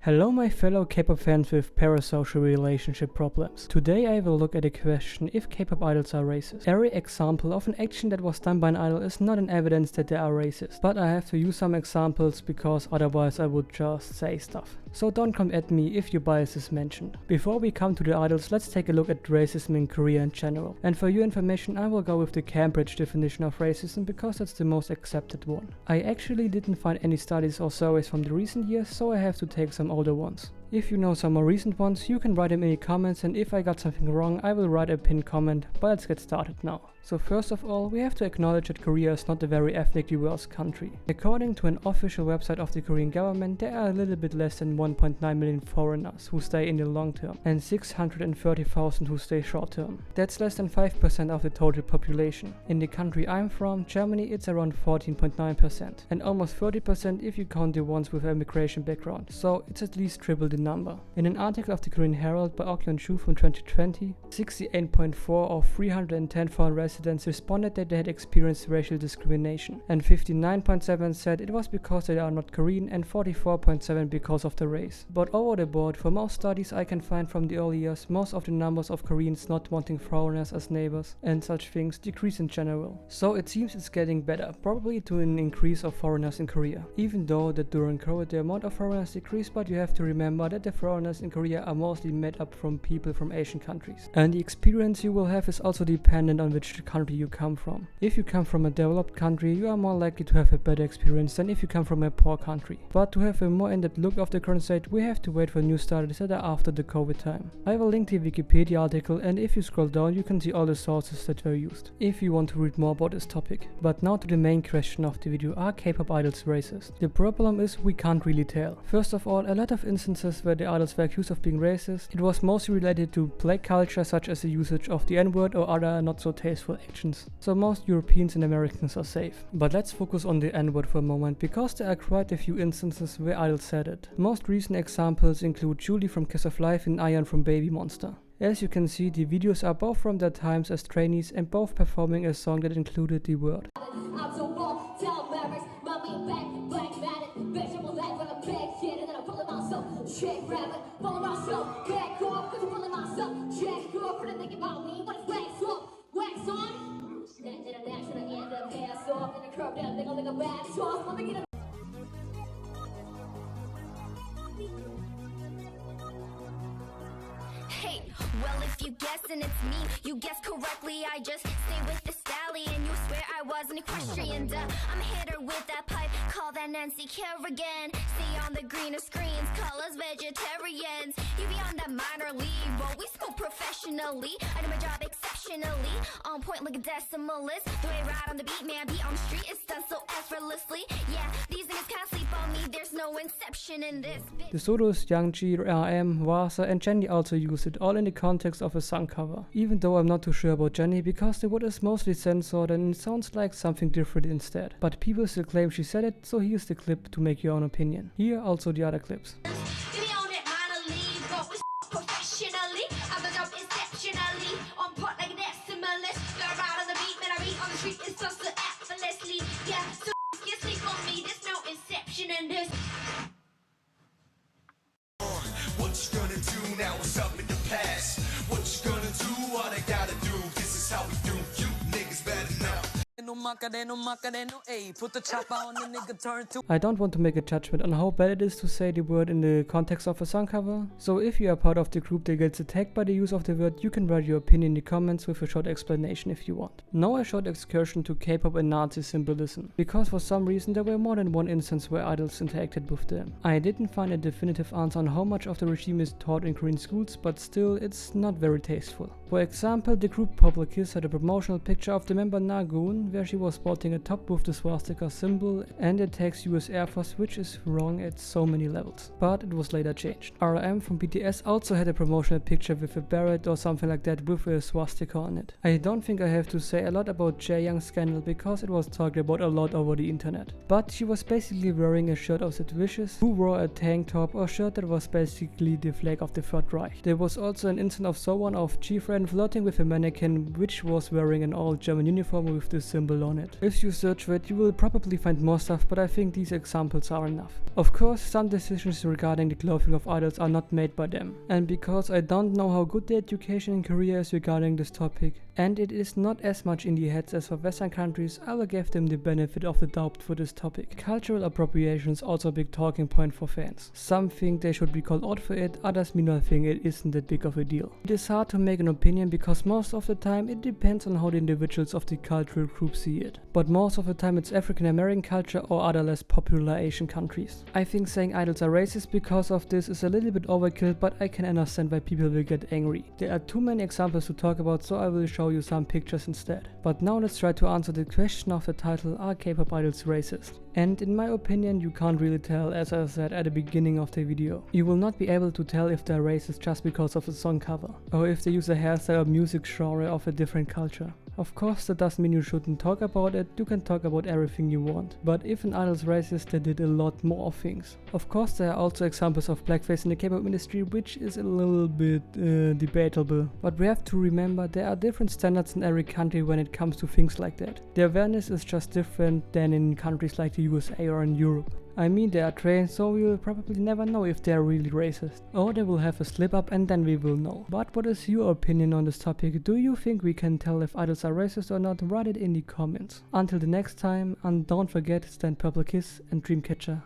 Hello my fellow K-pop fans with parasocial relationship problems. Today I will look at the question if K-pop idols are racist. Every example of an action that was done by an idol is not an evidence that they are racist, but I have to use some examples because otherwise I would just say stuff. So don't come at me if your bias is mentioned. Before we come to the idols, let's take a look at racism in Korea in general. And for your information, I will go with the Cambridge definition of racism because that's the most accepted one. I actually didn't find any studies or surveys from the recent years, so I have to take some older ones. If you know some more recent ones, you can write them in the comments, and if I got something wrong, I will write a pinned comment, but let's get started now. So first of all, we have to acknowledge that Korea is not a very ethnically diverse country. According to an official website of the Korean government, there are a little bit less than 1.9 million foreigners who stay in the long term and 630,000 who stay short term. That's less than 5% of the total population. In the country I'm from, Germany, it's around 14.9% and almost 30% if you count the ones with a migration background, so it's at least triple the number. In an article of the Korean Herald by Ok Yeon-chu from 2020, 68.4 of 310 foreign residents responded that they had experienced racial discrimination, and 59.7 said it was because they are not Korean and 44.7 because of the race. But over the board, for most studies I can find from the early years, most of the numbers of Koreans not wanting foreigners as neighbors and such things decrease in general. So it seems it's getting better, probably to an increase of foreigners in Korea. Even though that during COVID the amount of foreigners decreased, but you have to remember that the foreigners in Korea are mostly made up from people from Asian countries. And the experience you will have is also dependent on which country you come from. If you come from a developed country, you are more likely to have a better experience than if you come from a poor country. But to have a more in-depth look of the current state, we have to wait for new studies that are after the COVID time. I will link the Wikipedia article, and if you scroll down you can see all the sources that were used, if you want to read more about this topic. But now to the main question of the video: are K-pop idols racist? The problem is we can't really tell. First of all, a lot of instances where the idols were accused of being racist, it was mostly related to black culture, such as the usage of the N-word or other not so tasteful actions. So most Europeans and Americans are safe. But let's focus on the N-word for a moment, because there are quite a few instances where idols said it. Most recent examples include Julie from Kiss of Life and Ian from Baby Monster. As you can see, the videos are both from their times as trainees and both performing a song that included the word. Hey, well if you guess and it's me, you guessed correctly. I just stay with the stallion. You swear I was an equestrian. I'm a hitter with that pipe, call that Nancy Kerrigan. See on the greener screens, call us vegetarians. You be on that minor league, but we smoke professionally. I do my job exceptionally, on point like a decimalist. The way I ride on the beat, man, beat on the street, it's done so effortlessly. Yeah, these niggas can't sleep on me, there's no inception in this. The Sodos, Youngji, RM, Wasa and Jenny also used it, all in the context of a song cover. Even though I'm not too sure about Jenny, because the word is mostly censored and it sounds like something different instead. But people still claim she said it, so here's the clip to make your own opinion. Here also the other clips. What you gonna do now? What's up in the past? What you gonna do? What I gotta do? This is how we do. You niggas better know. Put the chopper on the nigga turn to. I don't want to make a judgment on how bad it is to say the word in the context of a song cover, so if you are part of the group that gets attacked by the use of the word, you can write your opinion in the comments with a short explanation if you want. Now a short excursion to K-pop and Nazi symbolism, because for some reason there were more than one instance where idols interacted with them. I didn't find a definitive answer on how much of the regime is taught in Korean schools, but still it's not very tasteful. For example, the group Popular Kiss had a promotional picture of the member Nagoon where she was sporting a top with the swastika symbol and it tags US Air Force, which is wrong at so many levels. But it was later changed. RM from BTS also had a promotional picture with a beret or something like that with a swastika on it. I don't think I have to say a lot about Jaeyoung's scandal because it was talked about a lot over the internet. But she was basically wearing a shirt of Sid Vicious, who wore a tank top or shirt that was basically the flag of the Third Reich. There was also an incident of someone of G-Friend when flirting with a mannequin which was wearing an old German uniform with this symbol on it. If you search for it, you will probably find more stuff, but I think these examples are enough. Of course, some decisions regarding the clothing of idols are not made by them, and because I don't know how good the education in Korea is regarding this topic, and it is not as much in the heads as for Western countries, I will give them the benefit of the doubt for this topic. Cultural appropriation is also a big talking point for fans. Some think they should be called out for it, others meanwhile think it isn't that big of a deal. It is hard to make an opinion because most of the time it depends on how the individuals of the cultural group see it. But most of the time it's African American culture or other less popular Asian countries. I think saying idols are racist because of this is a little bit overkill, but I can understand why people will get angry. There are too many examples to talk about, so I will show you some pictures instead. But now let's try to answer the question of the title, are K-pop idols racist? And in my opinion, you can't really tell, as I said at the beginning of the video. You will not be able to tell if they're racist just because of the song cover, or if they use a hairstyle or music genre of a different culture. Of course, that doesn't mean you shouldn't talk about it, you can talk about everything you want. But if an idol's racist, they did a lot more things. Of course, there are also examples of blackface in the K-pop industry, which is a little bit debatable. But we have to remember there are different standards in every country when it comes to things like that. The awareness is just different than in countries like the USA or in Europe. I mean, they are trained, so we will probably never know if they are really racist. Or they will have a slip up and then we will know. But what is your opinion on this topic? Do you think we can tell if idols are racist or not? Write it in the comments. Until the next time, and don't forget, stand purple kiss and dreamcatcher.